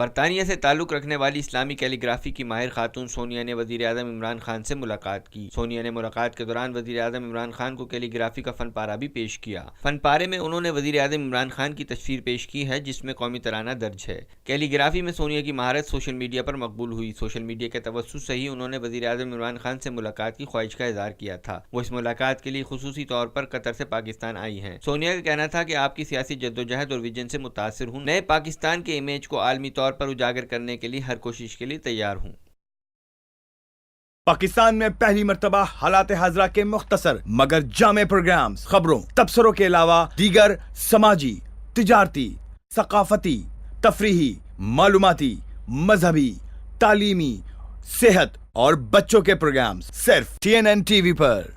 برطانیہ سے تعلق رکھنے والی اسلامی کیلیگرافی کی ماہر خاتون سونیا نے وزیر اعظم عمران خان سے ملاقات کی۔ سونیا نے ملاقات کے دوران وزیر اعظم عمران خان کو کیلیگرافی کا فن پارہ بھی پیش کیا۔ فن پارے میں انہوں نے وزیر اعظم عمران خان کی تصویر پیش کی ہے جس میں قومی ترانہ درج ہے۔ کیلیگرافی میں سونیا کی مہارت سوشل میڈیا پر مقبول ہوئی۔ سوشل میڈیا کے توسط سے ہی انہوں نے وزیر اعظم عمران خان سے ملاقات کی خواہش کا اظہار کیا تھا۔ وہ اس ملاقات کے لیے خصوصی طور پر قطر سے پاکستان آئی ہیں۔ سونیا کا کہنا تھا کہ آپ کی سیاسی جدوجہد اور ویژن سے متاثر ہوں، نئے پاکستان کے امیج کو عالمی طور پر اجاگر کرنے کے لیے ہر کوشش کے لیے تیار ہوں۔ پاکستان میں پہلی مرتبہ حالات حاضرہ کے مختصر مگر جامع پروگرامز، خبروں، تبصروں کے علاوہ دیگر سماجی، تجارتی، ثقافتی، تفریحی، معلوماتی، مذہبی، تعلیمی، صحت اور بچوں کے پروگرامز صرف TNN TV پر۔